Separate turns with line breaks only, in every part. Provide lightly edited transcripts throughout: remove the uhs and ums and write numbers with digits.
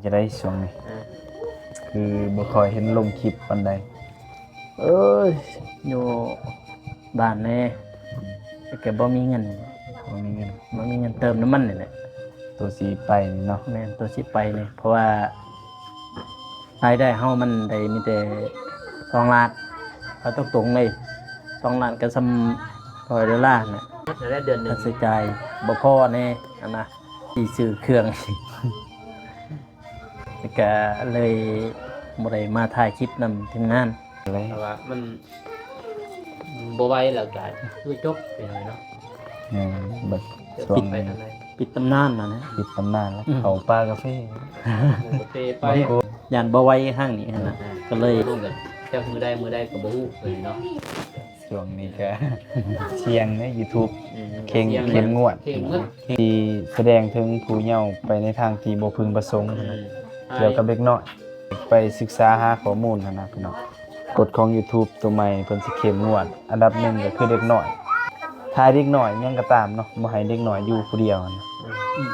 จะได้ช่วงนี้คือบ่ค่อยเห็นลงคลิปปานใด
เอ้ยอยู่บ้านแน่แต่แกบ่มีเงิน
บ่มีเงิน
เติมน้ำมันนี่แหละ
ตัวสีไปนี่เนาะ
แม่นตัวสิไปนี่เพราะว่ารายได้เฮามันได้มีแต่2 ล้านเอาตรงๆเลย2 ล้านก็ซ้ำ$100น่ะ
ได้เดือนหนึ
ค่าง ใช้จ่ายบ่พอแน่อันนะสิซื้อเครื่อง แล้วก็เลยบ่ได้มาถ่ายคลิปนำทีมงาน
อะไร
แต่ว่ามันบ่ไหวแล้วก็คือจบไปเลยเนาะ
บัด
จะ
ช่ว
ปิ
ง
ดไปทางไหน
ปิดตำนานน่ะนะ
ปิดตำนานแล้วเขาปลากาแฟ
โอเคไป
ย่านบ่ไหวห้างนี้หั้นนะก็เลย
ร่วมกันจะมือใดก็บ่ฮู้เลยเนาะ
ช่วงนี้ก็ เชียงใน YouTube เข่ง
สีย
เข้มงวด
เข่งงวด
ที่แสดงถึงผู้เยาว์ไปในทางที่บ่พึงประสงค์นะเกี่ยวกับเด็กน้อยไปศึกษาหาข้อมูลนะพี่น้องกฎของ YouTube ตัวใหม่เพิ่นสิเข้มงวดอันดับหนึ่งก็คือเด็กน้อยถ้าเด็กน้อยยังก็ตามเนาะบ่ให้เด็กน้อยอยู่ผู้เดียวนะ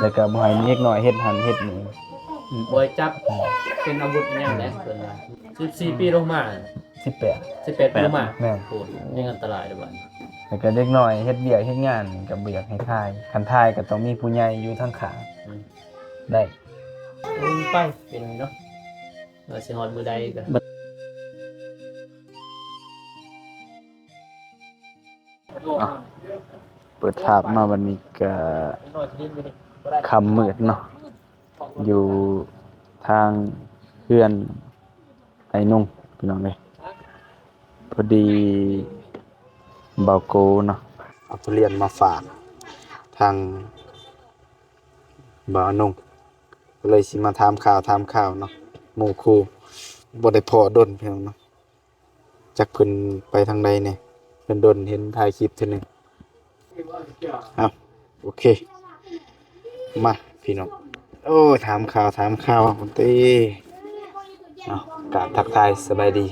แล้วก็บ่ให้เด็กน้อยเฮ็ดหันเฮ็ดนี่
บ่ให้จับเป็นอาวุธแนวแหละเพิ่นว่า14 ปีลงมา
18
18ปีลงมา
แม่น
โหยังอันตรายเด้อบัด
แล้วก็เด็กน้อยเฮ็ดเวียกเฮ็ดงานก็บ่อยากให้ทายคันทายก็ต้องมีผู้ใหญ่อยู่ทางข้างได้
ไปเป็นเนาะว่าสิฮอดมือใดก็
เปิดภาพมาวันนี้ก็ค่ำมืดเนาะอยู่ทางเพื่อนไอ้นุ่งพี่น้องเอ้ยพอดีเบาโกเนาะเอาทุเรียนมาฝากทางบ่าวนุ่งก็เลยสิมาถามข่าวเนาะหมู่ครูบ่ได้พอดนพี่น้องเนาะจักเพิ่นไปทางใดเนี่ยเพิ่นดนเห็นถ่ายคลิปเทื่อนึงครับโอเคมาพี่น้องโอ้ถามข่าวคุณตีเนาะกราบทักทายสบายดี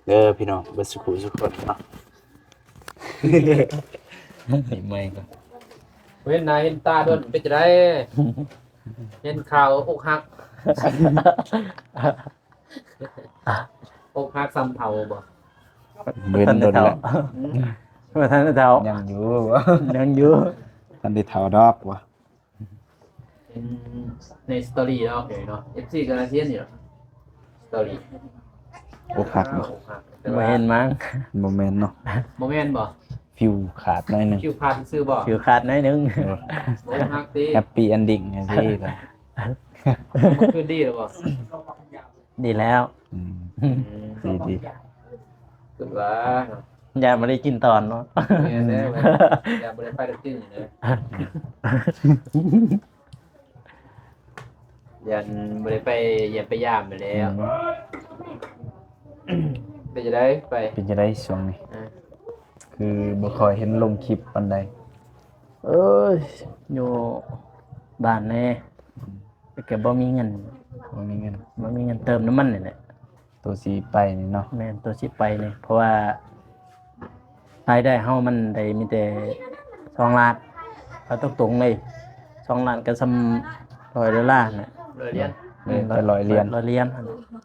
เด้อพี่น้องเบิดสุขสุขคนเนาะ
ไม่ก็
เว้นหน้าเห็นตาโดนเป็นจังได๋เห็นข่าวอกหักอกหักซ้ำเผาบ่
เบิ่นโดนแล้ว
ว่าท่านเฒ่า
ยังอยู่บ่
ยังอยู่
ทันได้เฒ่าดอกบ่
เป็นในสตอรี่เนาะเนาะ FC ก็น่าเซียนอยู่สตอรี่
อกหักบ่
อกหัก
บ่เห็นมั้ง
บ่แม่นเนาะ
บ่แม่นบ่
ฟิวขาดหน่อยหนึง
คิวพาดซื้อบ่
ผิวขาดหน้อยนึง
อกหักติ
แฮปปี้เอนดิ้งจังซี่ก็
มันคือดีหรือบ่
ดีแล้ว
ดี
คือว่า
อย่ามาได้กินตอนเนาะ
แม่แน่อย่าบ่ได้ไปดักจิ้งนะยันบ่ได้ไปเยี่ยมไปยามไปแล้วเป็นจะได้ไป
เป็นจังได๋ช่วงนี้คือบ่ค่อยเห็นลงคลิปปานใด
เอ้ยอยู่บ้านแน่แต่แกบ่มีเงิน
บ่มีเงิน
เติมน้ำมันนี่แหละ
ตัวสีไปนี่เนาะ
แม่นตัวสิไปนี่เพราะว่ารายได้เฮามันได้มีแต่2 ล้านเอาตรงๆเลย2 ล้านก็ซ้ำ$100น่ะ
เลยเรียน
ไป100เหรียญ
100เหรียญ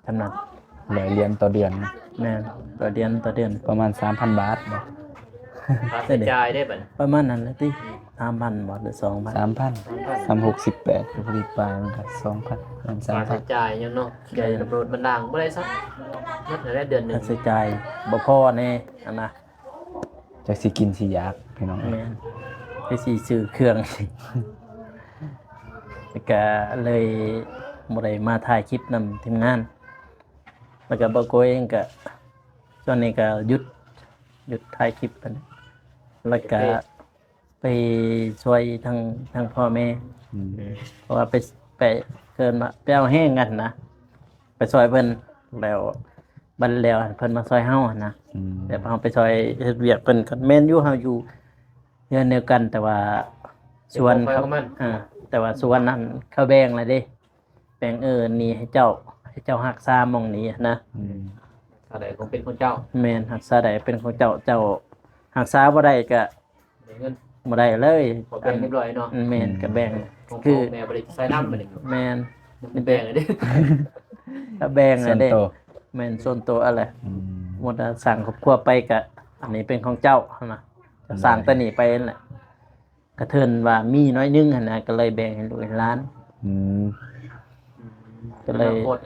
จำนั้น
100เหรียญต่อเดือน
แม่นต่อเดือน
ประมาณ 3,000 บาทบ่
ค่าใช้จ่ายได้บัด
ประมาณนั้นแหละติ3,000บ่หรือ2,000
3,000 368ก็พอดีปลายมันก็2,000ประมาณ
ค่าใช้
3,000
จ่ายยังเนาะใหญ่ตำรวจบันดางบ่ได้ซักนัดได้เดือนหนึ
ค่าง ใช้จ่ายบ่พอแน่อันนะ
จักสิกินสิอยากพี่น้อง
แม่นไปสิซื้อเครื่อง แล้วก็เลยบ่ได้มาถ่ายคลิปนำทีมงานแล้วก็บ่โกยเองก็ช่วงนี้ก็หยุดถ่ายคลิปไปนะแล้วก็ไปช่วยทางพ่อแม่
อืม
เพราะว่าไปเกินมาไปเอาแห้งกันนะไปซอยเพิ่นแล้วบันแล้วเพิ่นมาซอยเฮาอะนะ
อืม
แต่พอไปซอยเฮ็ดเวียกเพิ่นก็แม่นอยู่เฮาอยู่เรือนเดียวกัน แต่ว่าสวน
เขา
เขา
มัน
แต่ว่าสวนนั้นเขาแบ่งแล้วเด้แบ่งนี่ให้เจ้ารักษาหม่องนี้นะ
อืม
อะไรคงเป็นคนเจ้า
แม่นรักษาได้เป็นของเจ้ารักษาบ่ได้ก็
ได้เงิน
บ่ได้เลย
พอแบ่งเรียบร้อยเนาะ
แม่นก็แบ่ง
ของ
คือ
แม่บริใส่น้ำมาหนึ่ง
แม่น
มันแบ่งเลยเด้
ถ้าแบ่ง
ส่วน
เด้
ตัว
แม่นส่วนตัวอะไร
อืม
หมดอะสั่งครอบครัวไปก็อันนี้เป็นของเจ้าหั่นน่ะจะสั่งแต่นี่ไปนั่นแหละกระเทินว่ามีน้อยนึงหั่นน่ะก็เลยแบ่งให้ลูกให้หล้าน
อืม
ก็เลย
อนาคต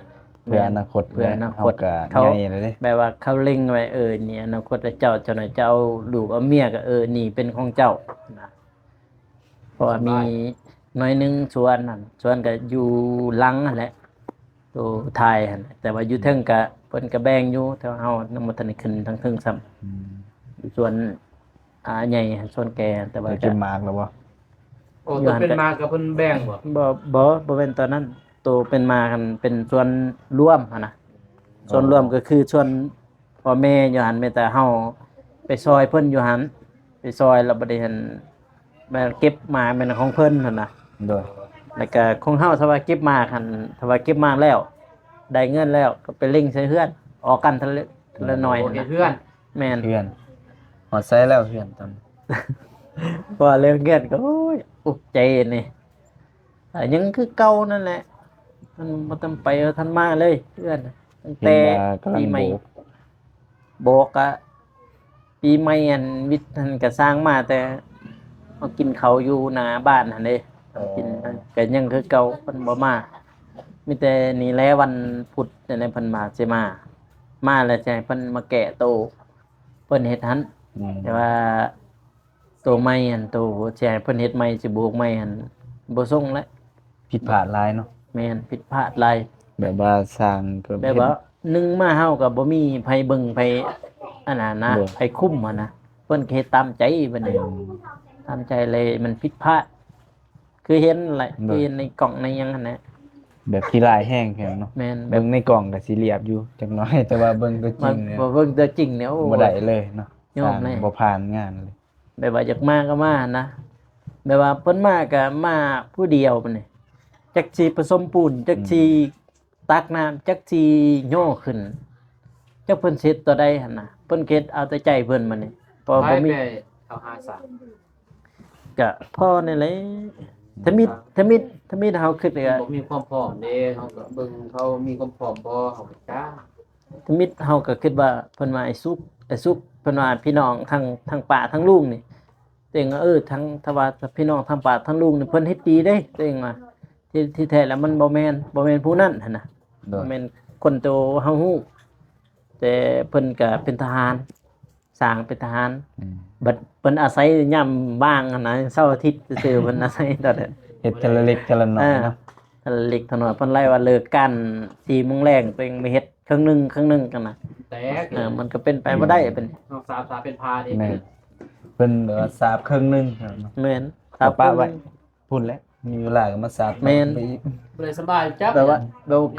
เพื่ออนาคต
เพื่ออนาคต
เฮา
เขา
ก็ใหญ่เลยเด้
แบบว่าเขาเล็งไว้เนี่ยอนาคตเจ้าหน่อยเจ้าลูกเอาเมียก็นี่เป็นของเจ้านะเพราะว่ามีน้อยหนึงส่วนนั่นส่วนก็อยู่หลังนั่นแหละตัวไทยหั่นแหละแต่ว่าอยู่เทิงก็เพิ่นก็แบ่งอยู่แต่ว่าเฮานำบ่ทันได้ขึ้นทั้งเทิงซ้ำ
อืม
ส่วนใหญ่ส่วนแก่แต่ว่า
ได้
ก็
กินหมากแล้วบ่
โอ้ตัวเป็นมากับเพิ่นแบ่งบ่
บ่เป็นตอนนั้นตัวเป็นมากันเป็นส่วนร่วมหั่นนะส่วนร่วมก็คือส่วนพ่อแม่อยู่หันแม้แต่เฮาไปซอยเพิ่นอยู่หันไปซอยแล้วบ่ได้หันมาเก็บมาเป็นของเพิ่นหั่นน่ะ
โดย
แล้วก็ของเฮาถ้าว่าเก็บมาหั่นถ้าว่าเก็บมาแล้วได้เงินแล้วก็ไปเล่งใส่เฮือนออกกันทีละหน่อย
โอ
หั่น
เค
น่ะ
เพื่อน
แม่น
เพื่อนหอดไซแล้วเพื่อนตอน
พอเรื่องเงินก็โอ้ยอุกใจนี่แต่ยังคือเก่านั่นแหละ มันบ่ต้องไปเอาทันมาเลยเพื่อนตั้ง
เห็น
แต่
ว่ากำลั
ปี
ง
ใหม่
โบก
บอกอะปีใหม่อันวิทย์ท่านก็สร้างมาแต่มากินเขาวอยู่หน้าบ้านหั่นเด้กินก็ยังคือเก่าเพิ่นบ่มามีแต่นี่แหละวันพุธนั่นแหละเพิ่นมาสิมาแล้วจะให้เพิ่นมาแกะโตะเพิ่นเฮ็ดหัน
อืม
แต่ว่าตัวใหม่อันตัวสิให้เพิ่นเฮ็ดใหม่สิโบกใหม่อันบ่ส่งแล้ว
ผิดพลาดหลายเนาะ
แม่นผิดพลาดหลาย
แบบว่าสร้างก็
แบบว่าหนึ่งมาเฮาก็บ่มีไผเบิ่งไผอันนั้นนะไผคุ้มอะนะเพิ่นก็เฮ็ดตามใจบัดนี้ตามใจเลยมันผิดพลาด คือเห็นแหละคือเห็นในกล่องในหยังหั่นแหละ
แบบขี้ลายแห้งแข็งเนาะ
แม่นแบ
เบิ่
บ
งในกล่องก็สิเรียบอยู่จักหน้อย แต่ว่าเบิ่งตัวจ
มั
ริ
น
งเนี่ย
บ่เบิ่งตัวจริงเนี่ยโอ้
บ่ได้เลยเนาะ
ยอมเลย
สร้างบ่ผ่านงานเลย
แบบว่าอยากมาก็มานะแบบว่าเพิ่นมาก็มาผู้เดียวบัดนี้จักสิผสมปูนจักสิตักน้ำจักสิโย่ขึ้นจักเพิ่นเฮ็ดตัวใดหั่นน่ะเพิ่นเฮ็ดเอาแต่ใจเพิ่นมันนี่เพราะ
ไป
บ่มี
ไปเอา53
ก็พ่อนี่แหละถ้ามีเฮาคิดเลย
บ่มีความพร้อมเด้เขาก็เบิ่งเขามีความพร้อมบ่เขาก็จ้า
ถ้ามีเฮาก็คิดว่าเพิ่นว่าไอ้สุกเพิ่นว่าพี่น้องทั้งป้าทั้งลุงนี่ตัวเองว่าทั้งถ้าว่าพี่น้องทั้งป้าทั้งลุงนี่เพิ่นเฮ็ดดีเด้ตัวเองว่าที่แท้แล้วมันบ่แม่นผู้นั้นหั่นน่ะ
โดย
แม่นคนโตเฮาฮู้แต่เพิ่นก็เป็นทหารสร้างเป็นทหาร
อืม
บัดเพิ่นอาศัยยามว่างหั่นน่ะเสาร์อาทิตย์ซื่อๆเพิ่นอาศัยตอนนั้น
เฮ็ดเทละเล็กเทละน้อยเนาะ
ทะเล็กถนนเพิ่นไล่ว่าเลิกกัน4โมงแรงตัวเองไปเฮ็ดครึ่งหนึงกันน่ะ
แตก
มันก็เป็นไปบ่ได้เป็น
น้องสาวเป็นพาดิ
แม่นเพิ่นแบบว่าสาบครึ่งหนึงเนาะ
แม่น
เอาป้าไว้ พูดแล้วมีเวลาก็มาสาบ
แม่น
ไปอีก
เลยสบายจับ
แบบว่า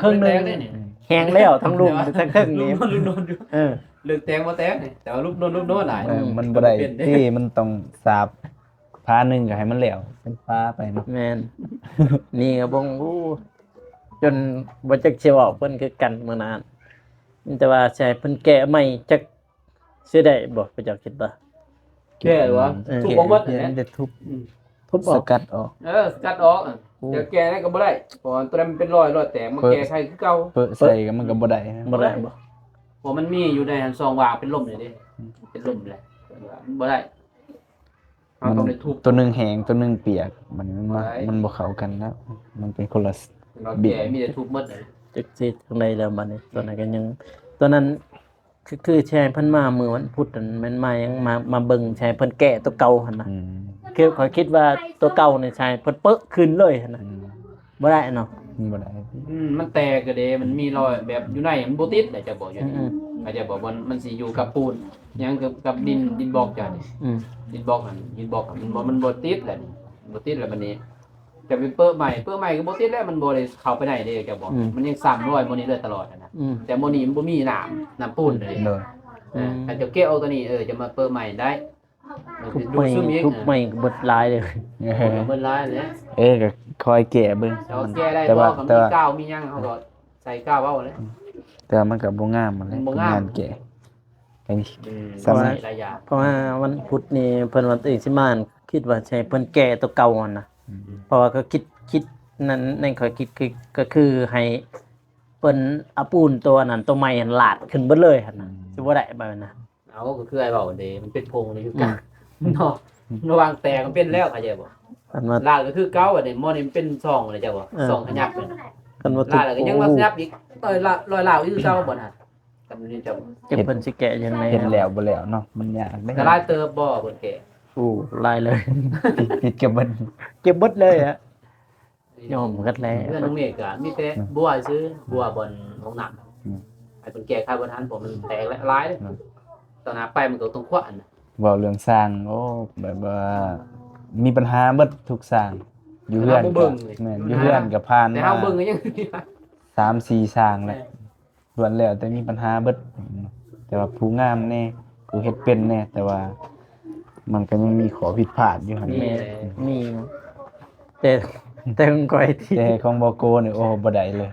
ครึ่งหนึง
แตกได้นี่
แห้งแล้วทั้งลุงทั้งครึ่งนี้
ลูกโดนอยู่
เออ
เลือกแตงบ่แตงนี่แต่ว่าลูกโดนหลาย
มันบ่ได้
เปลี่ยนเด้
ที่มันต้องสาบพาหนึงก็ให้มันแล้วเป็นฟ้าไปเนาะ
แม่นนี่ก็บ่งโอ้จนบ่จักสิเว้าเพิ่นคือกันมื้อนั้นแต่ว่าใช่เพิ่นแก้ใหม่จักสิได้บ่พระเจ้าคิดบ่
แก่วะ
เออ
ทุกบ่หมด
เดี๋ยว
นะ
มันจะทุบ
ทุบอ
ส
อก
กัดออก
กัดออกเดี๋ยวแก่ได้ก็บ่ได้เพราะว่าตัวนั้นมันเป็นรอยแตกมันแก่ใครคือเก่า
เปิดใส่ก็มันก็บ่ได้นะ
บ่ได้บ่
เพราะมันมีอยู่ในหันซองวางเป็นลมเลยดิเป็นลมเลยมันบ่ได้เราต้องได้ทุบ
ตัวหนึงแห้งตัวหนึงเปียกมัน
ไว้
มันบ่เข้ากันแล้วมันเป็นคนละ
เราแก่มีแต่ทุบหมดเลย
จักสิทางใดแล้วบัดนี้ตัวนั้นก็ยังตัวนั้นคือแชร์เพิ่นมามื้อวันพุธนั่นแม่นมายังมาเบิ่งแชร์เพิ่นแก้ตัวเก่าหั่นน่ะ
อืม
คือข้อยคิดว่าตัวเก่านี่ใช่เพิ่นเปะขึ้นเลยหั่นน่ะ
อืม
บ่ได้เนาะ
มันบ่ได้
มันแตกก็เด้มันมีรอยแบบอยู่ในมันบ่ติดแต่จะบอกอยู่นี่
อืม
อาจจะบอกว่ามันสิอยู่กับปูนยังกับดินบล็อกจ้ะนี่
อืม
ดินบล็อกมันบ่ติดแหละนี่บ่ติดแล้วบัดนี้จะไปเปิ้ใหม่ก็บ่ติดแล้วมันบ่ได้เข้าไปไหนเด้แกบอกมันยังซ้ำรอยบ่นี้เลยตลอดนะ
อืม
แต่โมนี้มันบ่มีน้ำปูนเลย
โดย
ถ้าจะเก็บเอาตัวนี้จะมาเปิดใหม่ได้
ทุบ
ดู
ใหม่
ซึมอีก
ทุบใหม่เบิดหลายเลย
เบิ่นร้ายเลย
ก็คอยแก้เบิ่ง
เราแก้ได้
แต่
บ่
ว่า
ก็
แต่
มี
ว่า
ก้าวมีหยังเฮาก็ใส่ก้าวเอาเลย
แต่ว่ามันก็บ่งามมันเลย
บ่งาม
งานแก้กัน
เพ
สำ
ราะ
ห
ว่า
รับ
หลายอย่าง
เพราะว่าวันพุธนี่เพิ่นวันตื่นสิมาคิดว่าใช่เพิ่นแก้ตัวเก่าหั่นน่ะเพราะว่าก็คิด นั่นข้อยคิดคือก็คือให้เพิ่นเอาปูนตัวนั้นตัวใหม่หั่นลาดขึ้นเบิดเลยหั่นน่ะสิบ่ได้แบบนั้นนะ
เอาก็คือไอ้เว้าเด้มันเป็นพงในอยู่กลางเนาะระหว่างแตกมันเป็นแล้วเข้าใจบ่
กันว่า
ลาดก็คือเก่าอันนี้หม้อนี่มันเป็นซ่องเลยจ้ะบ่ซ่องขยักเลย
กันว่า
ลาดแล้วก็ยังมายับอีกต่อยละรอยลาวอยู่คือเก่าบ่น่ะจำนี่จ้ะ
จะเพิ่นสิแกะยังไง
เฮ็ดแล้วบ่แล้วเนาะมันยากเด้
แต่ลายเติบบ่เพิ่นแก่
อู้ลายเลย
ผิดกับมัน
เก็บเบิดเลยอะยอมกันแล้ว
เรื่องน้องเมฆก็มีแต่บัวซื้อบัวบนของน้ำไอ้เพิ่นแก่ค่าบ่ทันผมมันแตกและลายเด้ตอนหน้าไปมันก็ต้องขวาน
เว้าเรื่องสร้างโอ้แบบว่ามีปัญหาเบิดทุกสร้างอยู่เฮือนก็แม่นอยู่เฮือนก็ผ่าน
แต่
มา
เฮาเบิ่งก็ยัง
3-4สร้างแหละล้วนแล้วแต่มีปัญหาเบิดแต่ว่าผู้งามแน่ผู้เฮ็ดเป็นแน่แต่ว่า มันก็ยังมีขอผิดพลาดอยู่หั่น
แม่มีแต่มันก่อยที่
แต่ของบ่โกนี่โอ้บ่ได้เลย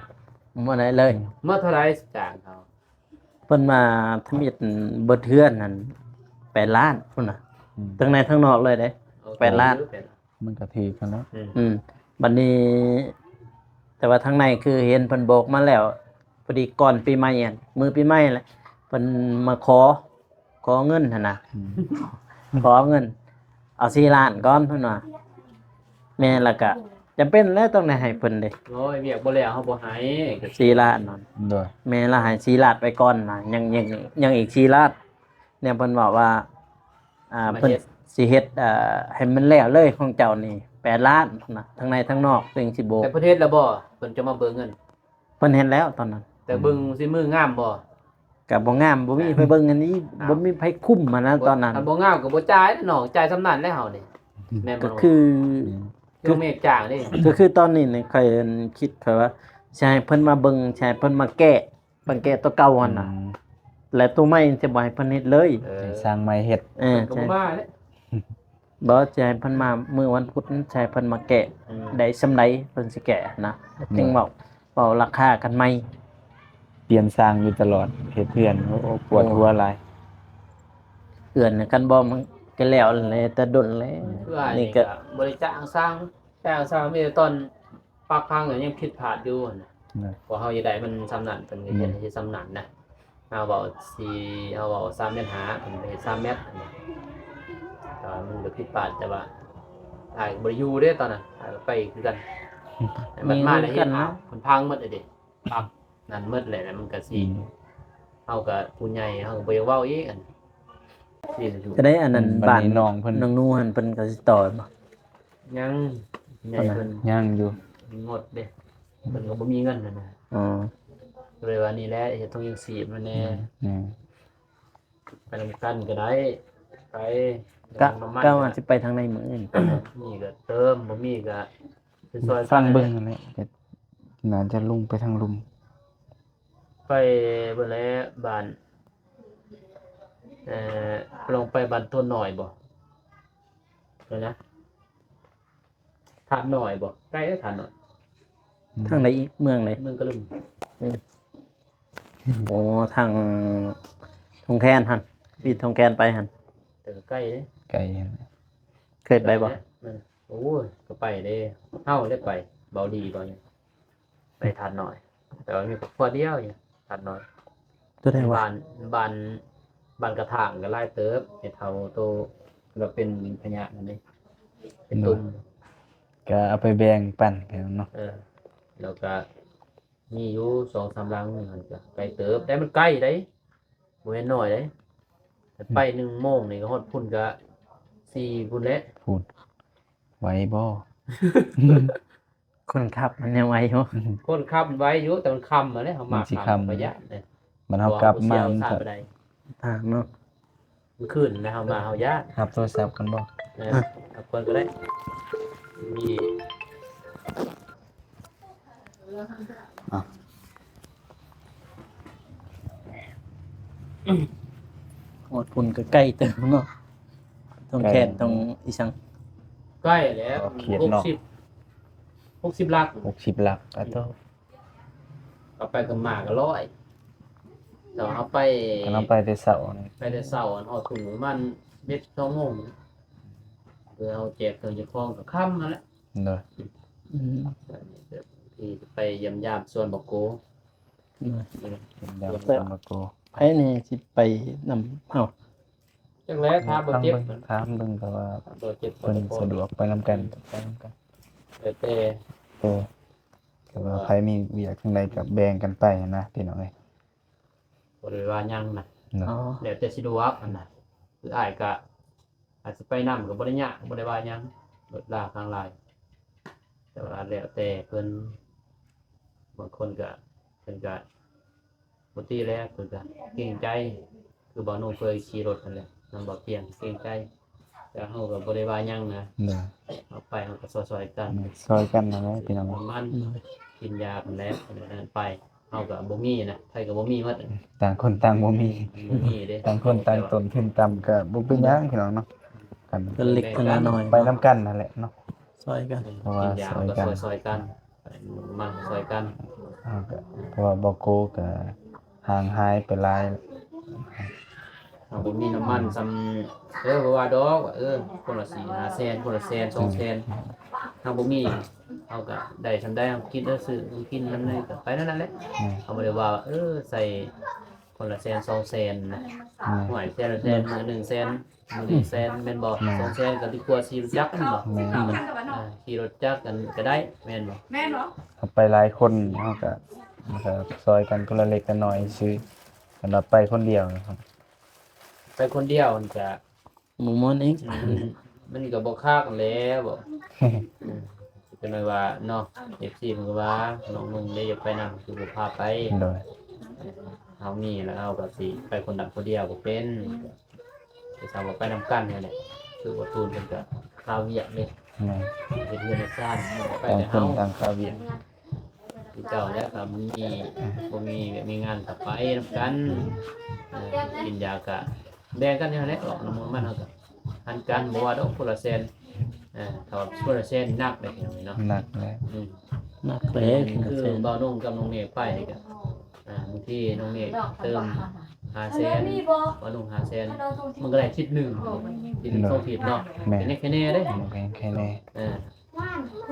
บ่ได้เลย
เมื่อเท่าไรจ้างเขา
เพิ่นมาทำอิฐเบิดเทือนนั่น8 ล้านพุ่นน่ะทั้งในทั้งนอกเลยเด้ 8 ล้าน
มันก็ถือกันเนาะ
บัดนี้ แต่ว่าทั้งในคือเห็นเพิ่นบอกมาแล้วพอดีก่อนปีใหม่อันมื้อปีใหม่แหละเพิ่นมาขอเงินหั่นน่ะ ขอเงิน เอา4 ล้านก่อนเพิ่นว่าแม่แล้วก็จำเป็นแล้วต้องได้ให้เพิ่นเด้
โอ้ยเวียกบ่แล้วเฮาบ่ให้
4 ล้านนั่น
โดย
แม่ละให้4 ล้านไปก่อนน่ะยังอีก4 ล้านเนี่ยเพิ่นบอกว่าเพิ่นสิเฮ็ดให้มันแล้วเลยของเจ้านี่8 ล้านนะทั้งในทั้งนอกซึ่งสิโบก
แต่ประเทศละบ่เพิ่นจะมาเบิ่งเงิน
เพิ่นเห็นแล้วตอนนั้น
แต่เบิ่งสิมืองามบ่
ก็บ่งามบ่มีไปเบิ่งอันนี้บ่มีไผคุ้มมานะตอนนั้น
คันบ่งามก็บ่จ่ายน้องจ่ายสำนั้นแล้วเฮานี่แม่นบ่
ก็คือ
คือเมฆจ้างนี่
ก็คือตอนนี้เนี่ยค่อยคิดค่อยว่าสิให้เพิ่นมาเบิ่งสิให้เพิ่นมาแก้เพิ่นแก้ตัวเก่าหั่นน่ะและตัวใหม่สิบ่ให้เพิ่นเฮ็ดเลย
ให้สร้างใหม่เฮ็ด
ก็
ใช่
บ่มาเด้
บ่สิให้เพิ่นมามื้อวันพุธนั้นสิให้เพิ่นมาแกะได้ซำใดเพิ่นสิแกะนะจึงเว้าราคากันใหม่
เปลี่ยนสร้างอยู่ตลอดเฮ็ดเพื่อนโอ้ปวดหัวหลาย
เอื้อนกันบ่มันก็แล้วแหละแต่ดนแล้ว
เพื่อ
นี่
นี่
ก็
ก็บ่ได้จ้างสร้างมีแต่ตอนปากพังก็ยังผิดพลาดอยู่น่ะ พอเฮาจะได้มันสำนันเป็นเฮ็ดให้สำนันนะเฮาเว้าเฮาเว้า3เมตรหาเพิ่นไปเฮ็ด3เมตรแต่ว่ามันก็ผิดพลาดแต่ว่าถ่ายบ่ได้อยู่เด้ตอนนั้นถ่ายไปคือกันมันมาได้เฮ็ดมันพังหมดเลยเด้ปักนั่นหมดเลยแล้วมันก็สิเฮาก็ผู้ใหญ่เฮาก็บ่อยากเว้าอีกอันสิอยู่
จะได้อันนั้น
บั
บ้า
ด
น
นี้น้องเพิ่น
น้องนูหันเพิ่นก็สิต่อบ่
ยังใหญ่เพิ่น
ยังอยู่
งดเด้เพิ่นก็บ่มีเงินนั่นน่ะ
อ๋อ
เลยว่านี่แหละเฮ็ดต้องยังสีบมันแน่
อืม
ไปนำกันก็ได้ไป
ก็
น้ำมัน
ก็ว่าสิไปทางในมื้ออื่น
มีก็เติมบ่มีก็เป็นซอย
ฟังเบิ่งนั่นแหละแต่น่าจะลงไปทางลุม
ไปเบิ่งแล้วบ้านลงไปบ้านต้นหน่อยบ่เดี๋ยวนะถาดหน่อยบ่ใกล้แล้วถาดหน่อย
ทางใดอีกเมืองไหน
เมืองกะลึง
โอ้ทางทงแคนหั่นพี่ทงแคนไปหั่น
แต่ก็ใกล้เด้
ไกล
เคยไปบ่
โอ้ยก็ไปเด้เฮาได้ไปเบาดีบ่เนี่ยไปถาดหน่อย แต่ว่ามีพอเดียวเนี่ยถาดหน่อย
ตัวได้ว่า
บ้านกระถางก็ไล่เติบเห็ดเทาโตก็เป็นพญานั่นเองเป็นตุ่ม
ก็เอาไปแบ่งปันกันเนาะ
แล้วก็มีอยู่2-3ลังมันก็ไกลเติบแต่มันใกล้ได้บ่แม่นน้อยได้แต่ไป1 โมงนี่ก็ฮอดพุ่นก็4พุ่นแล้ว
พูดไหวบ่
คนขับมันยังไหวอยู่
คนขับมันไว้อยู่แต่มันค่ำมาแล้วเฮามาค่ำประหยัดเนี่ย
มันเฮากลับมา
มัน
มัน
ทา
ก็
ไปได้
ทางเนาะ
มันขึ้นนะเฮามาเฮายาก
รับโทรศัพท์กันบ่
เอาคนก็ได้มี
โอดพุ่นก็ใกล้เติมเนาะทงแคนตรงอีสัง
ใกล้แล้ว60ลัก
60หลักอะโต
เอาไปกับหมาก็100แต่ว่าเอาไป
ก็นำไปแต่เช้านี่
ไปแต่เช้าอันฮอดทุ่งประมาณ1-2 โมงเพื่อเอาแจกเครื่องจะคล้องกับค่ำนั่นแหละ
เด้อ
อืม
ที่ไปเยี่ยมยามส่วนบอกโก
เป็นดาวตะมะโก
ไผนี่สิไปนำเฮา
จังแล้วถ้าบ่
ฟัง
เจ็บ
เบิ่งถามเบิ่งแต่ว่า
บ่เจ็บบ่
เพิ่น
ตะโก
สะดวกไปนํกันไปนํกัน
แต่
แต่ว่าใครมีเวียกจังไดก็แบ่งกันไปนะพี่น้องเอ้ย
บ่ได้ว่าหยังนะ
เนาะ
อ๋อ
แล้วแต่สิดวกอันน่ะคืออ้ายก็อาจสิไปนำก็บ่ได้ยากบ่ได้ว่าหยังลดลาข้างลายแต่ว่าแล้วแต่เพิ่นบางคนก็เพิ่นก็บ่ตีแล้วเพิ่นก็เกรงใจคือบ่นุ่งเคยขี่รถนั่นแหละนำบ่เพียงเกรงใจแต่เฮาก็บ่ได้ว่าหยังนะ
เนาะ
เอาไปเฮาก็ซอยๆกัน
ซอยกันนะพี่น้อง
มันกินยาเพิ่นแล้วอันนั้นไปเฮาก็บ่มีนะไผก็บ่มีหมด
ต่างคนต่างบ่มี
บ่มีเด้
ต่างคนต่างตนขึ้นต่ำก็บ่เป็นหยังพี่น้องเนาะกัน
ก็เล็กก็น้อย
ไปนํกันนั่นแหละเนาะ
ซอยกัน
เพราะว่า
กินยาก็ซอยๆกันมันซอยกัน
เพราะว่าบ่โกก็ห่างหายไปหลาย
เฮาบ่มีน้ำมันซำบ่ว่าดอกว่าคนละ4 5แสนคนละแสน2แสนเฮาบ่มีเฮาก็ได้ซำได้เฮากินซื้อกินนำเลยก็ไปนั่นแหละเฮาบ่ได้ว่าใส่คนละแสน2แสนนะหวยแสนละแสนมื้อ1แสนมื้อ1แสนแม่นบ่2แสนก็ดีกว่าขี่รถจักรแม่นบ่
แม่น
ขี่รถจักรกันก็ได้แม่นบ่
เอาไปหลายคนเฮาก็มันก็ซอยกันคนละเล็กละน้อยซื้อสำหรับไปคนเดียวนะครับ
ไปคนเดียวมันก็
หมู่มอนเอง
มันก็บ่คักแล้วบ่เป็นไงว่าเนาะ FC มันก็ว่าน้องนุ่งได้อยากไปนำคือบ่พาไป
โดย
เฮามีแล้วเฮาก็สิไปคนดักคนเดียวบ่เป็นสิสาวบ่ไปนำกันนั่นแหละคือว่าตูนเพิ่นก็ข่าวเวียกนี่
แม่น
เฮ็ดเรือนในซ่านไป
ต่าง
แต่
ค
เฮาน
ต่างคาเวียน
คือเก่าแล้วก็มีบ่มีแบบมีงานก็ไปนำกันกินยาก็แบ่งกันอยู่นั่นแหละออกน้ำมันเฮาก็หันกันบ่ว่าดอกคนละแสนถ้าว่าคนละแสนนักเลยพี่น้องเนาะ
หนักแล้ว
นักเลย
คือบ่าวนุ่งกับน้องเมฆไปนี่ก็บางทีน้องเมฆเติม5แสนบ่าวนุ่ง5แสนมันก็ได้ทิศหนึ่งทิศโซผิดเนาะ
แม่
เป็นแค่แน่เด้
มันก็แค่แน่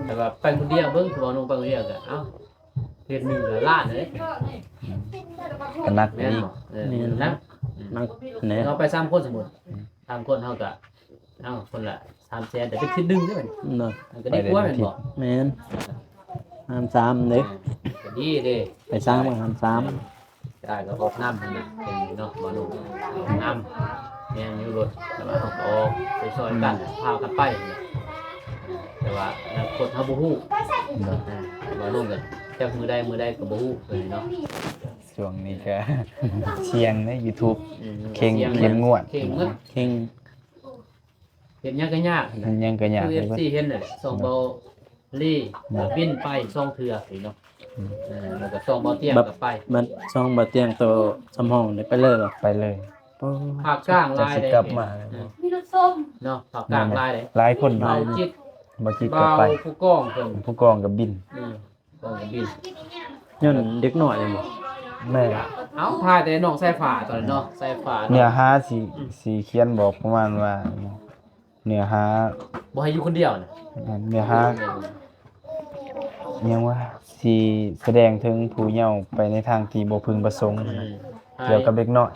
แต่ว่าไปคนเดียวเบิ่งบ่าวนุ่งไปคนเดียวก็เอ้าเฮ็ดหนึ่งละล้านเด้
ก็หนัก
แม่น
อีก
บ่นะ
นักแหน่
เราไป3คนสมมุติ3คนเฮาก็เอ้าคนละ3แสนแต่เป็นทิศหนึ่งเด้อ
เนาะ
มันก็ดีกว่าแม่นบ่
แม่นห้ามซ้ำเด้
ก็ดีเด้
ไปซ้ำก็ห้ามซ้
ได้ก็ออกน้ำนั่นน่ะเป็นเนาะบ่นุ่งออกน้ำแม่นอยู่รถแต่ว่าเฮาก็ออกไปซอยกันพากันไปนั่นแหละแต่ว่าอนาคตเฮาบ่ฮู้บ่นุ่งกันจักมือใดก็บ่ฮู้เลยเนาะ
ช่วงนี้ก็ เชียงใน YouTube เข่ง
สีย
เข้มงวด
เข่งเงิน
ำเข่ง
เห็นหยังก็ยาก
มันยังก็ยาก
คือ
เลย
FC เห็นน่ะส่งเบาลี่บินไปส่งเทื่อสิเนาะแล้วก็ส่งเบาเตียงก็ไป
บัดช่องบ่เตียงโตสำห้องได้ไปเลยบ่
ไปเลย
โอ้
ภาคกลาง
จะ
ลาย
สิ
ได้
กลับมา
มีรถส้ม
เนาะภาคกลางลายได้
หลายคน
เบาจิต
บ่คิดก็
เบา
ไป
ผู้กองเพิ่น
ผู้กองกับบิน
กองก็บิน
ย้อนเด็กน้อยเลยบ่
แม่
เอ้าพาแต่น้องสายฟ้าตอนนั้นเนาะสายฟ้า
เนื้อ
เนาะ
หาสิเขียนบอกประมาณว่าเนื้อหา
บ่ให้อยู่คนเดียวน่ะ
เนื้อหายังว่าสิแสดงถึงผู้เยาว์ไปในทางที่บ่พึงประสงค์นะเกี่ยวกับเด็กน้อย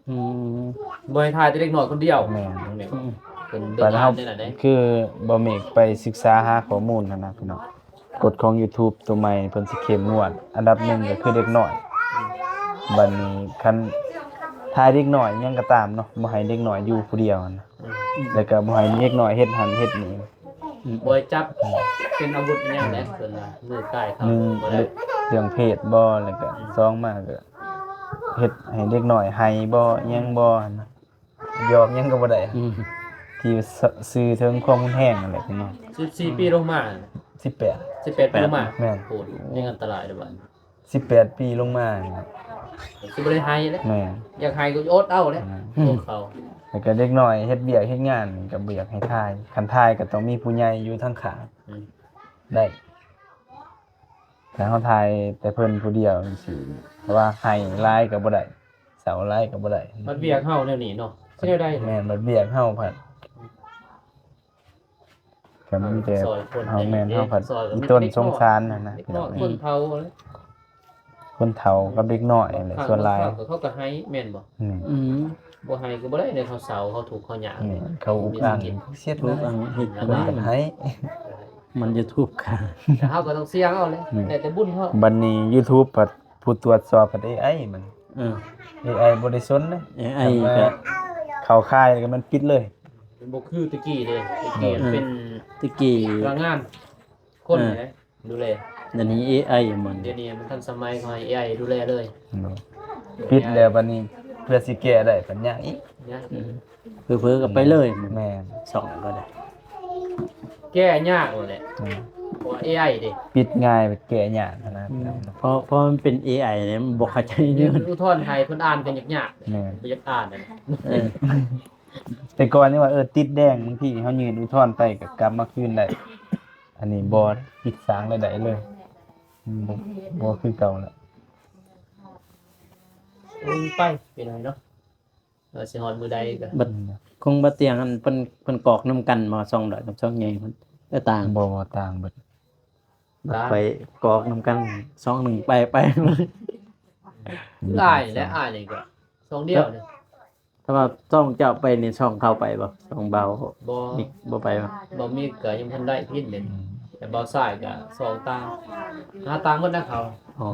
อืม
บ่ให้ทายแต่เด็กน้อยคนเดียว
แม่น
เป็น
ต
เดิ
อน
น
เฮา
ทางนี่น่ะเด้
คือบ่เมกไปศึกษาหาข้อมูลนั่นนะพี่น้องกฎของ YouTube ตัวใหม่เพิ่นสิเข้มงวด อันดับหนึ่งก็คือเด็กน้อยบัดนี้คันทายเด็กน้อยยังก็ตามเนาะบ่ให้เด็กน้อยอยู่ผู้เดียวนะแล้วก็บ่ให้เด็กน้อยเฮ็ดหันเฮ็ดนี่
บ่ให้จับเป็นอาวุธอิหยังแหละเพิ่นว่ามือใกล้เขา
หนึ่ง
บ่ได้
เรื่องเพศบ่แล้วก็สองมาก็เฮ็ดให้เด็กน้อยให้บ่อิหยังบ่นะยอมหยังก็บ่ได้
อืม
ที่สื่อถึงความรุนแรงนั่นแหละพี่น้อง
14ปีลงมา
18
18ปีลงมา
แม่น
โหดยังอันตรายเด้อบัด
18 ปีลงมาครับ
สิบ่ได้ให้เด้
แม่น
อยากให้ก็อดเอาเด้พวกเขา
แล้วก็เด็กน้อยเฮ็ดเวียกเฮ็ดงานก็บ่อยากให้ทายคันทายก็ต้องมีผู้ใหญ่อยู่ทางข้าง
อืม
ได้ถ้าเฮาทายแต่เพิ่นผู้เดียวจังซี่เพราะว่าให้หลายก็บ่ได้เสาหลายก็บ่ได้
มันเวียกเฮาแนวนี้เนาะสิได้
แม่นบัดเวียกเฮาพัด ก็มีแต่
ซอยคน
เอาแม่นเฮาผัด
ซอยก็
อี
มี
ต้น
เด็ก
สงสารน่ะนะ
เด็ก
พี่
น้
น้
อ
อย ง
คนเฒ่าเลย
คนเฒ่ากับเด็กน้อยแหละส่วนหลาย
เขาก็ให้แม่นบ่
นี่
อืม
บ่ให้ก็บ่ได้ในเขาเสาเขาถูกเขาหยา
นี่เขาอุกอังเสียด
ทุ
เล
ก
ย
อันเฮ็ด
เพิ่น
ได้
ก็ให้
มัน YouTube ค่ะ
แต่เฮาก็ต้องเสี่ยงเอาเลยแต่บุญเฮา
บัดนี้ YouTube ผัดผู้ตรวจสอบผัด AI มัน
เออ
AI บ่ได้สนนะ
AI ก็
เข้าค่ายก็มันปิดเลย
มันบ่คือตะกี้เด้ตะกี้มันเป็น
ตะกี้
พลังงานคนเนี่ยดูแล
เดี๋ยวนี้ AI มัน
เดี๋ยวนี้มันทันสมัยของ AI ดูแลเลย
ปิดแล้วบัดนี้เพื่อสิแก้ได้ปัญญาอีก
เนี่ย
เพิ่อๆก็ไปเลยมัน
แม่น
ส่องก็ได้
แก้ยากเลยแหละเพราะว่า AI ดิ
ปิดง่ายแก้ยากขนาด
เพราะมันเป็น AI เนี่ยมันบ่เข้าใจ
นี่
เยอะ
มันอุทธรณ์ไทยเพิ่นอ่านกันยาก
แม่น
ๆบ่อยากอ่านนั่น
เออ
แต่ก่อนนี่ว่าติดแดงบางทีเฮายืนอุทธรณ์ไปก็กลับมาคืนได้อันนี้บ่ปิดสางได้เลยบ่คือเก่าแล้ว
ไปเป็นไงเนาะสิฮอดมื้อใดก็
บัดคงบ่เตียงอันเพิ่นกอกนํกันมาซ่องดอกกับช่องใหญ่มันก็ต่าง
บ่ต่างเบิด
ไปกอกนํกันซ่องหนึงไป
อ้ายและอ้ายนี่ก็สองเดียวนี่
ถ้าว่าซ่องเจ้าไปนี่ช่องเข้าไปบ่ช่องเบา
บ่
อีกบ่ไปบ่
บ่มีก็ยังทันได้พินเด่นแต่เบาซ้ายก็สองตางหาตางหมดนะเขา
อ๋อ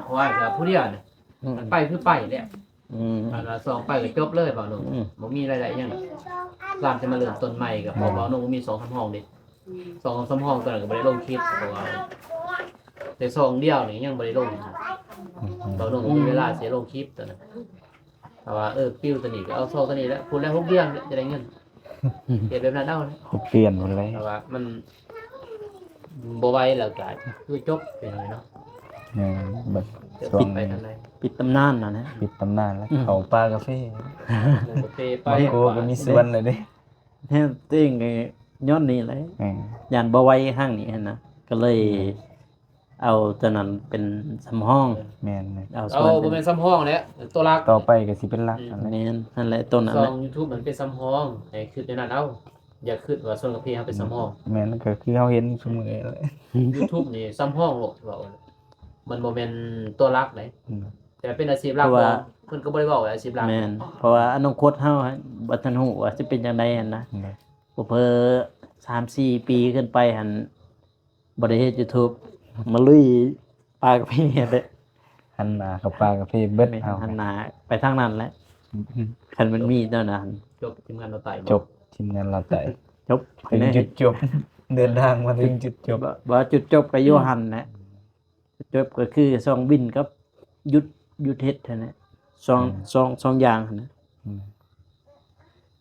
เพราะว่าก็ผู้เดียวนี่
อืม
มันไปคือไปแหละ
อืม
อันละสองไปก็จบเลยเบาหนุ่ม
อืม
บ่มีอะไรๆหยังร้านจะมาเริ่มต้นใหม่ก็พอเบาหนุ่มมี2-3ห้องดิ2-3ห้องตัวนั้นก็บ่ได้ลงคลิปเพราะว่าแต่ซองเดียวนี่ยังบ่ได้ลงเบาหนุ่มมีเวลาสิลงคลิปตัวนั้นแต่ว่าปิ้วตัวนี้ก็เอาซองตัวนี้แล้วพูดแล้ว6เดือนจะได้เงินเก็บแบบนั้นเอานะ
เปลี่ยนหมดเลย
แต่ว่ามันบ่ไหวแล้วก็คือจบไปเลยเนาะ
บัด
จะ
ช่ว
ปิ
ง
ดไปทางใด
ปิดตำนานน่ะนะ
ปิดตำนานแล้วเขาปลากาแฟ
ลงกาแฟไป
ไปโกก็มีส่วนเลยเด้
แท้จริงไอ้ย้อนนี่แหละ ย่านบ่ไหวห้างนี้หั่นนะก็เลยเอาตัวนั้นเป็นสำห้อง
แม่น
เอาส่
เอา
วน
บ่
เป็น
แม่นซ้ำห้องแล้วตัวรัก
ต่อไปก็สิเป็นหลักอะไร
แม่นนั่นแหละตัวนั้น
ซอ
แหละ
ง YouTube มันเป็นซ้ำห้องให้คิดในนั้นเอาอย่าคิดว่าส่วนกาแฟเฮาเป็นซ้ำห้อง
แม่นก็คือเฮาเห็นซุมื้อเลย
YouTube นี่ซ้ำห้องโลกว่ามันบ่แม่นตัวรักเลยแต่เป็นอาชีพหลักของเพิ่นก็บ่ได้บอกว่าอาชีพหลัก
แม่นเพราะว่าอนาคตเฮาบ่ทันฮู้ว่าสิเป็นจังไดหั่นนะเพิ่อ 3-4 ปีขึ้นไปหั่นบ่ได้เฮ็ด YouTube มาลุยปลากระเพาะเด้
หันหน้าเข้าปลากาแฟเบิดเอา
หันหน้าไปทางนั้นแหละคันมันมีเท่านั้น
จบทีมงานเราตาย
จบทีมงานเราแต่
จบ
ถึงจุดจบ เดินทางมาถึงจุดจบ
บ่จุดจบก็อยู่หั่นแหละจุดจบก็คือซองบินกับหยุดเฮ็ดเท่านั้นสองอย่างหั่นนะ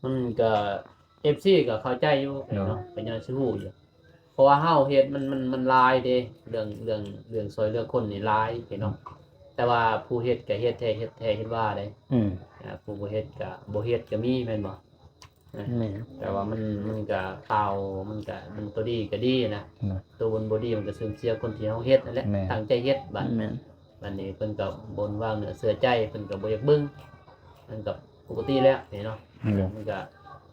มันก็ FC ก็เข้าใจอยู่เนาะเป็นยังสิฮู้อยู่เพราะว่าเฮาเฮ็ดมันหลายเด้เรื่องซอยเรื่องคนนี่หลายเนาะแต่ว่าผู้เฮ็ดก็เฮ็ดแท้เฮ็ดว่าได้
อืม
ผู้บ่เฮ็ดก็บ่เฮ็ดก็มีแม่นบ่
นี่
แต่ว่ามันก็ข่าวมันตัวดีก็ดีนะตัวบ่ดีมันก็ซึมเสียคนที่เฮาเฮ็ดนั่นแหละตั้งใจเฮ็ดบัด
แม่น
บัดนี้เพิ่นก็บ่นว่างเนื้อเสือใจเพิ่นก็บ่อยากเบิ่งมันก็ปกติแล้วนี่เนาะมันก็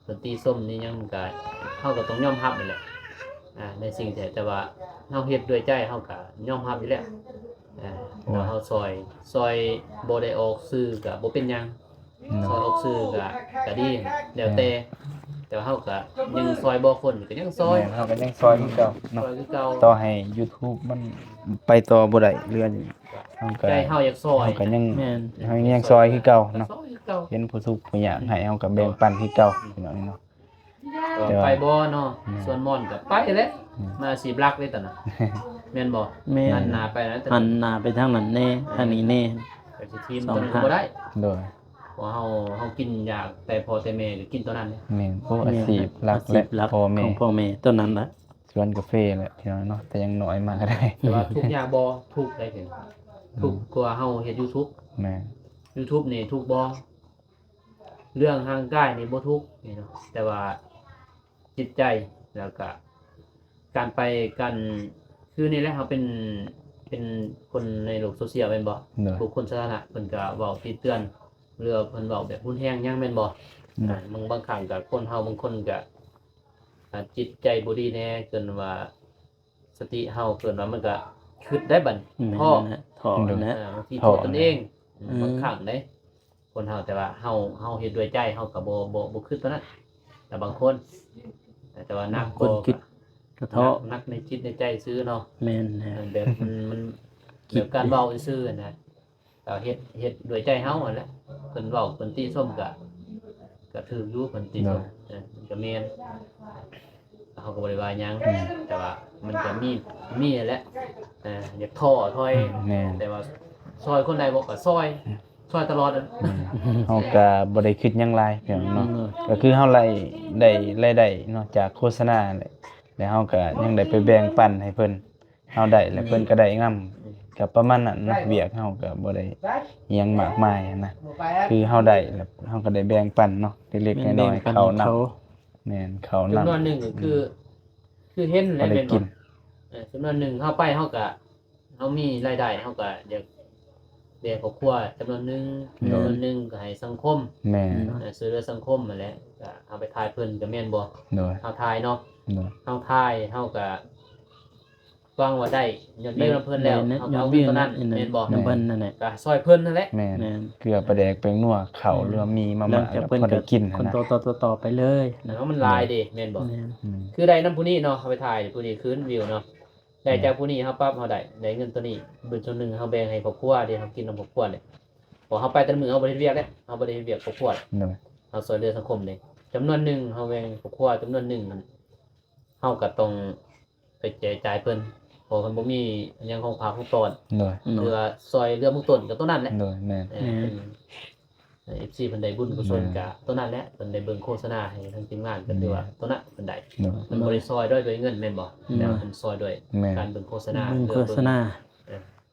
ดนตรีส้มนี่ยังมันก็เฮาก็ต้องยอมรับนั่นแหละในสิ่งที่แต่ว่าเฮาเฮ็ดด้วยใจเฮาก็ยอมรับอยู่แล้วแล้วเฮาซอยบ่ได้ออกสื่อก็บ่เป็นหยังซอยออกสื่อก็ดีแล้วแต่ว่าเฮาก็ยังซอยบ่คนก็ยังซอย
เฮาก็ยังซอยคือเก่า
ซ
เนาะ
อยคือเก่า
ต่อให้ YouTube มันไปต่อบ่ได้เรื่องเฮาก็
ใจเฮาอยากซอย
เฮาก็ยัง
แม่น
เฮายังซอยคือเก่าเนาะ
ซอยคือเก่า
เห็นผู้ทุกข์ผู้ยากให้เฮาก็แบ่งปันคือเก่าพี่น้องเนาะ แต่ว่า
ไปบ่เนาะส่วนม่อนก็ไปแหละมาสีบลักเลยตอนน่ะแม่นบ่
แม่
หั
น
นหน้าไปนะแต่
หันหน้าไปทางนั้นแน่ทางนี้แน่
แต่สิทีมตัวนั้นก็บ่ได้
โดย
เพราะเฮากินอยากแต่พอแต่แม่ก็กินตัวนั้น
แม่นผู้อาชีพหลักและ
อาชีพหลัก
พ่อแม่
ของพ่อแม่ตัวนั้นละ
สวนกาแฟแหละพี่น้องเนาะแต่ยังน้อยมากก็ได้
แต่ว่าทุกอย่างบ่ทุกได้เห็นทุกกว่าเฮาเฮ็ด YouTube
แม่
YouTube นี่ทุกบ่เรื่องทางกายนี่บ่ทุกนี่เนาะแต่ว่าจิตใจแล้วก็การไปกันคือนี่แหละเฮาเป็นคนในโลกโซเชียลแม่นบ่
โดย
บุคคลสาธารณะเพิ่นก็เว้าติเตือนเรือเพิ่นเว้าแบบรุนแรงยังแม่นบ่บางครั้งก็คนเฮาบางคนก็ จิตใจบ่ดีแน่เกินว่าสติเฮาเกินว่ามันก็คิดได้บัด
แม่
ท้อน
นะถอนะ
บางทีโทษตนเอง
อืม
บางครั้งเด้คนเฮาแต่ว่าเฮาเฮ็ดด้วยใจเฮาก็บ่คิดตัวนั้นแต่บางคนแต่ว่านัก
คนคิดกระเทาะ
นักในจิตในใจซื้อเนาะ
แม่นนะ
แบบมันแบบการเว้าซื่อๆนะแต่เฮ็ดด้วยใจเฮานั่นแหละเพิ่นเว้าเพิ่นตีส้มก็ถูกอยู่เพิ่นตีส้มมันก็แม่นเฮาก็บ่ได้ว่าหยังแต่ว่ามันก็มีนั่นแหละอยากท้อถอย
แม่น
แต่ว่าซอยคนใดบอกก็ซอยตลอดอะ
เฮาก็บ่ได้คิดหยังหลายเพียงเนาะก็คือเฮาได้รายได้เนาะจากโฆษณาแหละแล้วเฮาก็ยังได้ไปแบ่งปันให้เพิ่นเฮาได้แล้วเพิ่นก็ได้งำก็ประมาณนั้นนะเวียกเฮาก็บ่ได้อิหยังมากมายอะนะคือเฮาได้แล้วเฮาก็ได้แบ่งปันเนาะเล็กๆน้อยๆเขานำแม่นเขานำ
จำนวนหนึ่งก็คือเห็น
บ่ได้
เป็น
กิน
จำนวนหนึ่งเข้าไปเขาก็เขามีรายได้เขาก็เดี๋ยวเลี้ยงครอบครัวจำนวนหนึ่งก็ให้สังคม
แม่น
ซื้อเรือสังคมมาแหล้วก็เอาไปทายเพิ่นก็แม่นบ่
โดย
เฮาทายเนาะ
โดย
เฮาทายเฮาก็วางว่าได้ยอดวิวนํเพิ่นแล้ว
แม่น
เฮา
ย
ก็
อ
เอา
ด
วิ
วิ
ว
ว
ตัว
นั้
นั้น นแม่นบ่
น้ำเพิ่นนั่นแหละ
ก็ซอยเพิ่นนั่นแหละ
แม่น
แม่น
เกลือปลาแดกแป้งนัวข้าวหรือว่ามีมา
หลั
ม่าง
จาก
แล้ว
เพิ่น
พอได้
ก็
กิน
คน
นะ
ต่อไปเลย
เนาะมันลายเด้แม่นบ่
แม่น
อืม
คือได้นํผู้นี้เนาะเฮาไปถ่ายผู้นี้คืนวิวเนาะได้จากผู้นี้เฮาปั๊บเฮาได้เงินตัวนี้เบิดส่วนหนึงเฮาแบ่งให้ครอบครัวเด้เฮากินนำครอบครัวเด้พอเฮาไปแต่ละมื้อเฮาบ่ได้เฮ็ดเวียกเด้เฮาบ่ได้เฮ็ดเวียกครอบครัว
โดย
เฮาช่วยเหลือสังคมเด้จำนวนหนึงเฮาแบ่งครอบครัวจำนวนหนึงนั่นเฮาก็ต้องไปแจกจ่ายเพิ่นเพราะเพิ่นบ่มีอิหยังของฝากของต้อน
โดย
เรือซอยเรือมุกต้นก็ตัวนั้นแหละ
โดยแม่น
FC เพิ่นได้บุญกุศลก็ตัวนั้นแหละเพิ่นได้เบิ่งโฆษณาให้ทางทีมงานก็ถือว่าตัวนั้นเพิ่นได้
โดย
เพิ่นบ่ได้ซอยด้วยเงินแม่นบ่แต่ว่าเพิ่นซอยด้วย
แม่น
การเบิ่งโฆษณา
มึงโฆษณา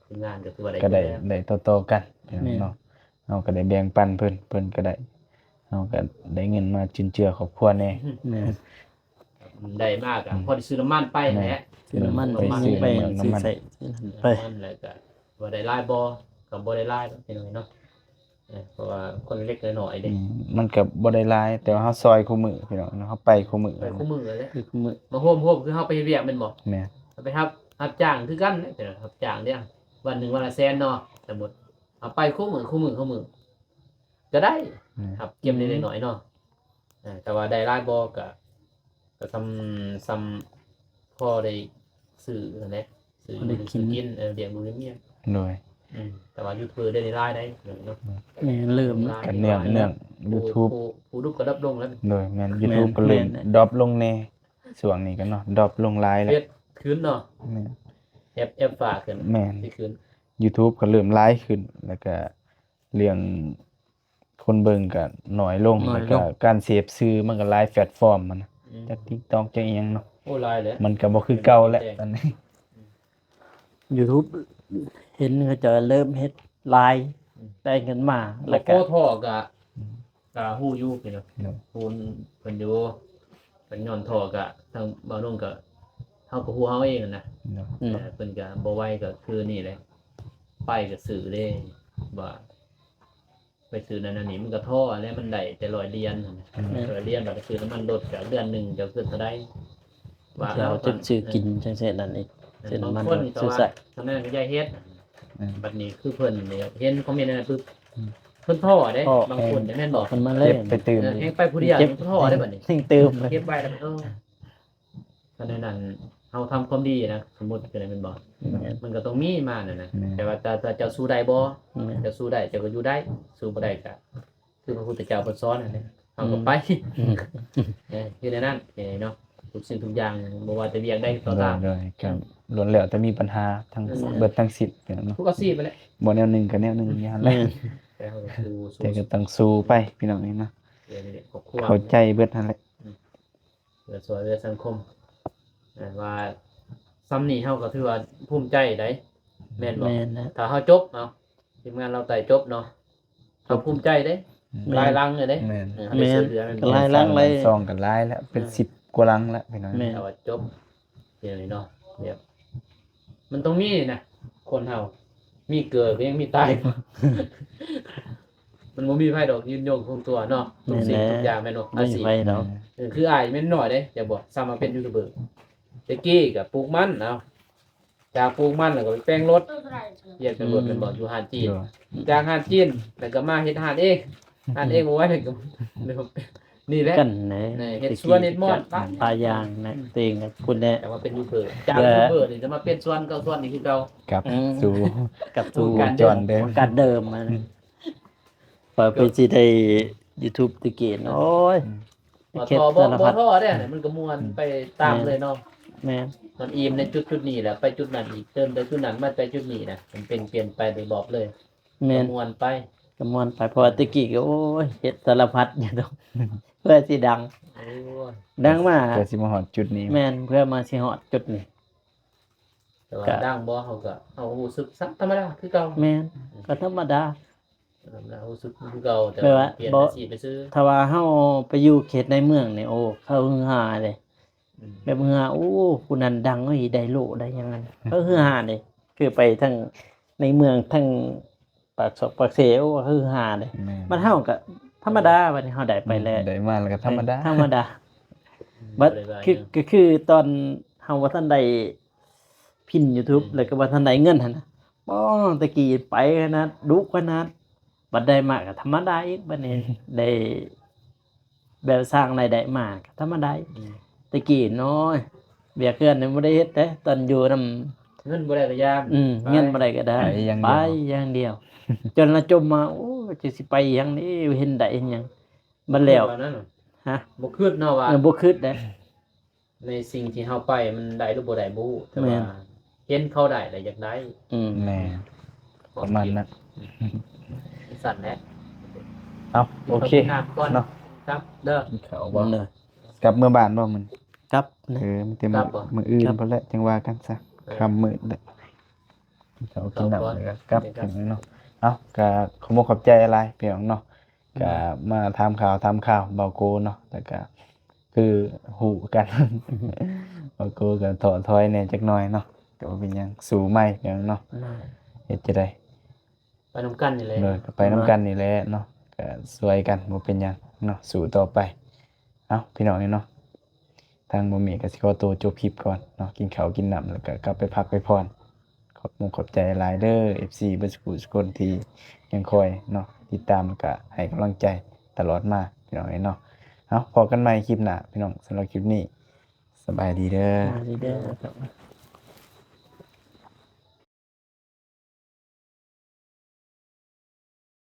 ทีมงานก็ถือว่าได้
ก็ได้
อยู่แล้ว
ได้ต่อๆกัน
แม่น
เนาะเฮาก็ได้แบ่งปันเพิ่นก็ได้เฮาก็ได้เงินมาจุนเจือครอบครัวแน่
แม่น
ได้มากอ่ะพอได้ซื้อน้ำมันไปแหละ
ซื้อน้ำมัน
ไป
ไป
ซื้
ซื้
อ
อไป
น้ำมัน
ซื้อใส่ไป
น้ำมันแล้วก็บ่ได้ลายบ่ก็บ่ได้ลายเป็นไงเนาะเพราะว่าคนเล็กน้อยๆเด้
มันก็บ่ได้หลายแต่ว่าเฮาซอยคู่มือพี่น้องเนาะเฮาไปคู่มือ
ไปคู่มือเลย
คือมือ
มาโฮมคือเฮาไปเฮ็ดเวียกแม่นบ่
แม่น
ไปรับจ้างคือกันเด้แต่รับจ้างเด้วันหนึงวันละแสนเนาะสมมุติเอาไปคู่มือก็ได้ ครับเก็บได้น้อยๆเนาะแต่ว่าได้รายบ่ก็ซ้ำพอได้ซื้อนั่นแหละซื้อกินเลี้ยงดูเลี้ยงเมีย
โดย
แต่ว่ายูทูบได้รายได้เนาะ
แม่นเริ่ม
กันเนื่อง YouTube
ผู้รูปก็รับลงแล้ว
โดยแม่น YouTube ก็เริ่ม
แม่น
ดรอปลงแน่ช่วงนี้ก็เนาะดรอปลงหลายแล้
เฮ็
ว
ดคืนเนาะ
แม่น
แอปฝากขึ้น
แม่น
สิคืน
YouTube ก็เริ่มหลายขึ้น แล้วก็เรื่องคนเบิ่งก็น้อยลง
น้อยลง
แล้วก็การเสพสื่อมันก็หลายแพลตฟอร์มมันนะจาก TikTok จากอีหยังเนาะ
โอ้ลายเลย
มันก็บ่คือเก่าแล้วตอนนี้
YouTube เห็นเขาจะเริ่มเฮ็ดไลน์ได้เงินมา
แล้
แล้ว ว
ก็
ก็
ท่อก็ฮู้อยู่พี่เนาะ
เนาะ
ฮู้เพิ่นอยู่เพิ่นย้อนท่อก็ทางบ่าวนุ่งก็เฮาก็ฮู้เฮาเองนะ
เนาะ
เพิ่นก็บ่ไหวก็คือนี่แหละไปก็ซื้อเด้ว่าไปซื้อนั่นนี่มันก็ท่อแล้วมันได้แต่100เหรียญนั่นน่ะ100เหรียญบัดก็ซื้อน้ำมันรถก็เดือนหนึงจะขึ้นเท่าใดว่า
จะเอาจุดซื้อกินจังซี่นั่นอีก ซื้อน้ำมัน
บางคนก็
ซื้อ
ว่า
ใส่
ทำนั้นก็อย่าเฮ็ด
อืม
บัดนี้คือเพิ่นเนี่ยเห็นคอมเมนต์นั่นปึ๊บเพิ่นท่อเด้
ท่อ
บางคนได้แม่นบอก
มันมาเล่
เก็บ
น
ไปตื่ม
แฮงไปผู้เดียวเพิ่นท่อได้บัดนี้
ทิ้งเติมเลย
เก็บไว้แล้วก็นั้นเฮาทำความดีนะสมมุติคืออะไรแม่นบ่ มันก็ต้องมีมาน่ะนะ
แม่น
แต่ว่าเจ้าสู้ได้บ่เจ้าสู้ได้เจ้าก็อยู่ได้สู้บ่ได้ก็คือพระพุทธเจ้าเพิ่นสอนนั่นแหละเฮาก็ไปอยู่ในนั้นเนาะทุกสิ่งทุกอย่างบ่ว่าจะเวียกได้ต่อตาม
โดยก็ล้วนแล้วแต่มีปัญหาทั้งเบิดทั้งสิทธิ์เนาะ
ทุกอาชีพไปแหละ
บ่แนวหนึงก็แนวหนึงอย่างนั้นแห
แม่
ละ
น
แต่เฮาก็สู้
แต่ก็ต้องสู้ไปพี่น้องนี่เนาะ
นี่ครอบครัว
เข้าใจเบิดนั่นแหละ
เพื่อช่วยเหลือสังคมว่าซ้ำนี่เฮาก็ถือว่าภูมิใจได้แม่นบ่
แม่นนะ
ถ้าเฮาจบเนาะทีมงานเราไต่จบเนาะเฮาภูมิใจเด้
แม่น
ลายลังเลยเด้
แม่น
เฮาได้ช่วยเหลือมัน
ก็ลายลังเลย
ซองกันหลายแล้วเป็น10กว่าลังแล้วพี่น้อง
แม่น
แต่ว่าจบเดี๋ยวนี้เนาะแบบมันต้องมีนะคนเฮามีเกิดก็ยังมีตาย มัน มันบ่มีไผดอกยืนยงคงตัวเนาะทุกสิ่งทุกอย่างแม่นบ่อา
ไม่
ชีพ
ไปดอก
คืออ้ายแม่นน้อยเด้อย่าบอกซ้ำมาเป็นยูทูบเบอร์ตะกี้ก็ปลูกมันเอาจากปลูกมันแล้วก็ไปแปลงรถเฮ็ดเป็นรถเป็นบ่อยู่หาดจีน จากหาดจีนแล้วก็มาเฮ็ดหาดเองหาดเองบ่ไหวแล้วก็นี่แหละ
กันไหน
ในเฮ็ดสวนเฮ็ดมอด
ปลายางนะเตียงกับคุณแน่
แต่ว่าเป็นยูทูบเบอร์จากยูทูบเบอร์นี่จะมาเป็นสวนเก่าสวนนี่คือเก่า
กลับ
อืม
สู่
กับสู่
การ
จอนเดิม
การเดิมมันพอไปสิได้ YouTube ตะกี้โอ้ย
บ่
เข็ด
ท้อบ่
สาร
บ่
พัด
ท้อเด้เนี่ยมันก็ม่วนไปตามเลยเนาะ
แม่น
มันอิ่มในจุดๆนี้แหละไปจุดนั้นอีกเติมไปจุดนั้นมาไปจุดนี้นะมันเป็นเปลี่ยนไปได้บอกเลย
แม่น
ม่วนไป
กำมวนไปเพอตะกี้ก็โอ้ยเฮ็ดสารพัดอยู่ตรง เพื่อสิดัง
โอ้ย
ดังมา
เพื่อสิมาฮอดจุดนี้
แม่นเพื่อมาสิฮอดจุดนี้
แต่ว่า
ก็
ดังบ่เขาก็เอารู้สึกซักธรรมดาคือเก่า
แม่นก็ธรรมดา
รู้สึกคือเก่าแต่
แปลว่า
ว่าเปลี่ยน
บ่
อาชีพไปซื้อ
ถ้าว่าเฮาไปอยู่เขตในเมืองนี่โอ้เขาฮือฮาเลย
อืม
แบบฮือฮาโอ้ผู้นั้นดังเอ้ยได้โลได้หยังนั้นเขาฮือฮาเลยคือไปทั้งในเมืองทั้งปากซอกปากเสโอ้ฮือฮาเลย
แม่
มันเฮาก็ธรรมดาบัดนี้เฮาได้ไปแล้ว
ได้มาแล้วก็ธรรมดา
ธรรมดา บัด
บ่ได้ว่า
คือ
หยัง
ก็คือตอนเฮาว่าท่านใดพิน YouTube แล้วก็ว่าท่านใดเงินหั่นนะป้อตะกี้ไปขนาดดุขนาดบัดได้มากก็ธรรมดาอีกบัดนี้ ได้แบบสร้างรายได้มากก็ธรรมดาอีก
อืม
ตะกี้น้อยเบียกเกินนี่บ่ได้เฮ็ดเด้ตอนอยู่นำ
เงินบ่ได้ก็ยาม
เงินบ่ได้ก็ได้
ไปอย่างเดียว
ไปอย่างเดียว จนละจมมาโอ้จะสิไปอย่างนี้เห็นได้เห็นหยังบัดแล้ว
ว่านั้นน่ะ
ฮะ
บ่คิดเนาะว่า
บ่คิดเด้
ในสิ่งที่เฮาไปมันได้หรือบ่ได้บ่รู้แต่
แม่
ว่าน เห็นเขาได้แล้วอยากได้
แม่ประมาณนั้น
สั่นแหละ
เอาโอเค
ขบณก่อน
เนาะ
ครับเด้อ
เขา
บ่
บ่
เลย
กลับเมื่อบ้านบ่มัน
ครับนะ
มันเต็ม
กลับบ่
มื้ออื่น
ครับ
พุ่นแหละจังว่ากันซะค่ำมื้อเด้อเขากินน้ำแล้วก็กลับถึงเนาะเอาก็ขอบคุณขอบใจอะไรพี่น้องเนาะก็มาทำข่าวเบาโกเนาะแล้วก็คือหูกัน เบาโกก็ถอดถอยแหน่จักหน่อยเนาะก็บ่เป็นหยังสู้ใหม่พี่น้องเนาะเฮ็ดจะได้
ไปนำกันนี่แหละ
เลยก็ไปน้ำกันนี่แหละเนาะก็สวยกันบ่เป็นหยังเนาะสู้ต่อไปเอ้าพี่น้องนี่เนาะทางบ่มีก็สิขอตัวจบคลิปก่อนเนาะกินข้าวกินน้ำแล้วก็กลับไปพักไปพรขอบใจหลายเด้อ FC เบิดสุขุทุกคนที่ยังคอยเนาะติดตามแล้วก็ให้กำลังใจตลอดมาพี่น้องเนาะเอ้าพอกันใหม่คลิปหน้าพี่น้องสำหรับคลิปนี้สบายดีเด้อ
มาดีเด้อครับ